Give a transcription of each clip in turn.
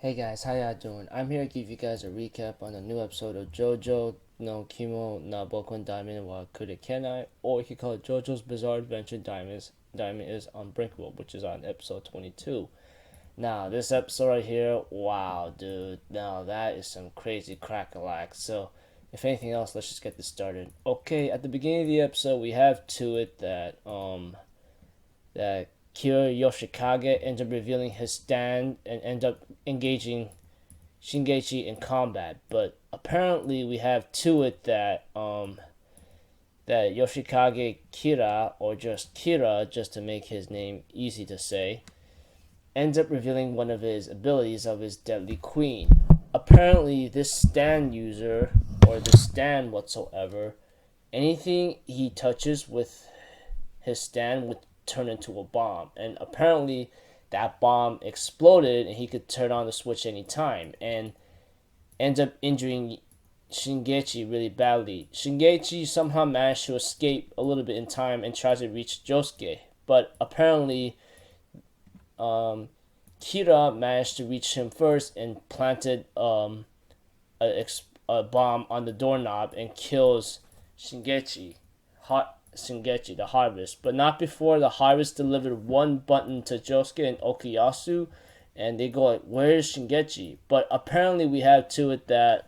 Hey guys, how y'all doing? I'm here to give you guys a recap on a new episode of JoJo no Kimyou na Bouken Diamond wa Kudakenai, or you can call it JoJo's Bizarre Adventure Diamond is Unbreakable, which is on episode 22. Now, this episode right here, wow, dude, now that is some crazy crack-a-lack. So, if anything else, let's just get this started. Okay, at the beginning of the episode, we have to it that Kira Yoshikage ends up revealing his stand and ends up engaging Shingechi in combat. But apparently we have to it that Yoshikage Kira, or just Kira, just to make his name easy to say, ends up revealing one of his abilities of his Deadly Queen. Apparently this stand user, or the stand whatsoever, anything he touches with his stand would turn into a bomb. And apparently that bomb exploded and he could turn on the switch anytime and ends up injuring Shingechi really badly. Shingechi somehow managed to escape a little bit in time and tries to reach Josuke, but apparently Kira managed to reach him first and planted a bomb on the doorknob and kills Shingechi. Shingechi, the harvest, but not before the harvest delivered one button to Josuke and Okuyasu, and they go like, "Where's Shingechi?" But apparently, we have to it that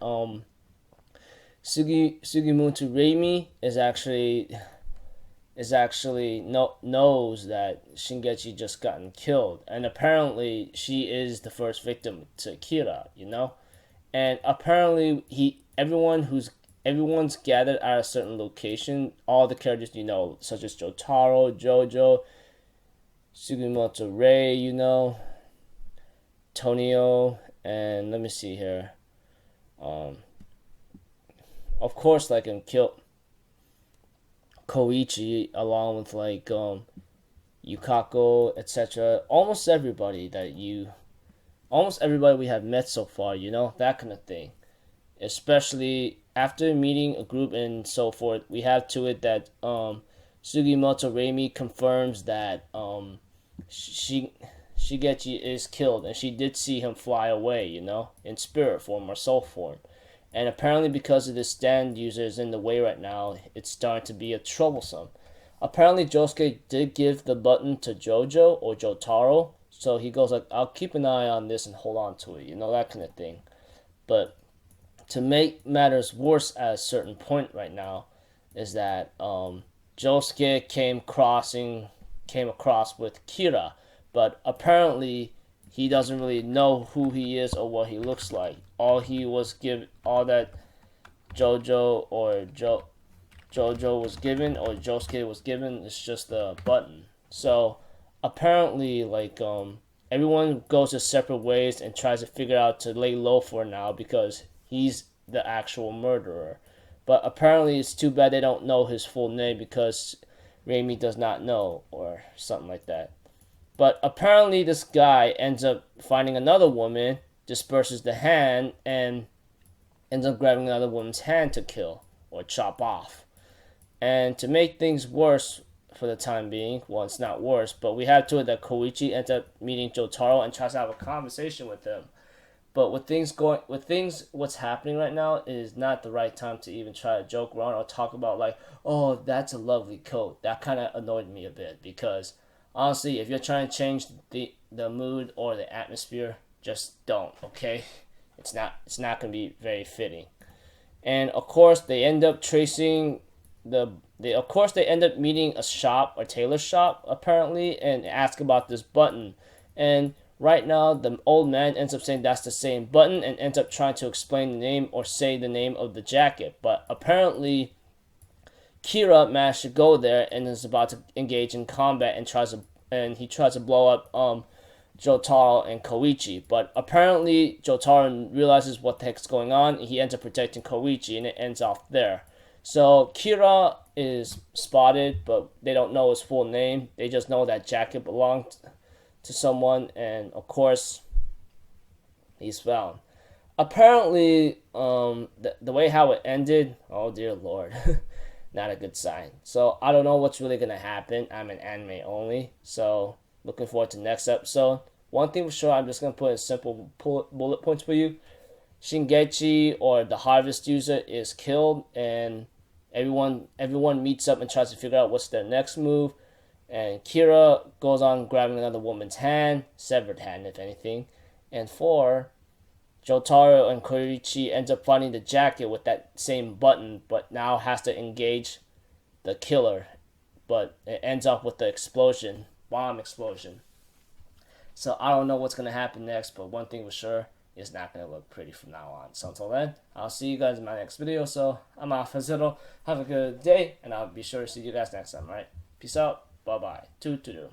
Sugimuto Reimi knows that Shingechi just gotten killed, and apparently she is the first victim to Kira, and apparently everyone's gathered at a certain location. All the characters such as Jotaro, JoJo, Sugimoto Rei, Tonio, and let me see here. Of course, like kill Koichi along with Yukako, etc. Almost everybody we have met so far, that kind of thing. Especially after meeting a group and so forth, we have to it that Sugimoto Reimi confirms that Shigechi is killed, and she did see him fly away, in spirit form or soul form. And apparently because of the stand users in the way right now, it's starting to be a troublesome. Apparently Josuke did give the button to JoJo or Jotaro, so he goes like, I'll keep an eye on this and hold on to it, that kind of thing. But to make matters worse at a certain point right now is that Josuke came across with Kira, but apparently he doesn't really know who he is or what he looks like. All that JoJo or JoJo was given or Josuke was given is just a button. So apparently everyone goes their separate ways and tries to figure out to lay low for now because he's the actual murderer. But apparently it's too bad they don't know his full name because Reimi does not know or something like that. But apparently this guy ends up finding another woman, disperses the hand, and ends up grabbing another woman's hand to kill or chop off. And to make things worse for the time being, well, it's not worse, but we have to it that Koichi ends up meeting Jotaro and tries to have a conversation with him. But what's happening right now is not the right time to even try to joke around or talk about oh, that's a lovely coat. That kind of annoyed me a bit because honestly, if you're trying to change the mood or the atmosphere, just don't. Okay, it's not gonna be very fitting. And of course, they end up meeting a shop, a tailor shop apparently, and ask about this button. And right now, the old man ends up saying that's the same button and ends up trying to explain the name or say the name of the jacket. But apparently, Kira managed to go there and is about to engage in combat and he tries to blow up Jotaro and Koichi. But apparently, Jotaro realizes what the heck's going on and he ends up protecting Koichi and it ends off there. So Kira is spotted, but they don't know his full name. They just know that jacket belonged to someone, and of course he's found. Apparently the way how it ended, oh dear lord, not a good sign. So I don't know what's really gonna happen. I'm an anime only, so looking forward to next episode. One thing for sure, I'm just gonna put in simple bullet points for you. Shingechi, or the harvest user, is killed, and everyone meets up and tries to figure out what's their next move. And Kira goes on grabbing another woman's hand, severed hand if anything. And 4, Jotaro and Koichi ends up finding the jacket with that same button, but now has to engage the killer. But it ends up with the explosion, bomb explosion. So I don't know what's going to happen next, but one thing for sure, it's not going to look pretty from now on. So until then, I'll see you guys in my next video. So I'm off Have a good day, and I'll be sure to see you guys next time, alright? Peace out. Bye-bye. Toodaloo.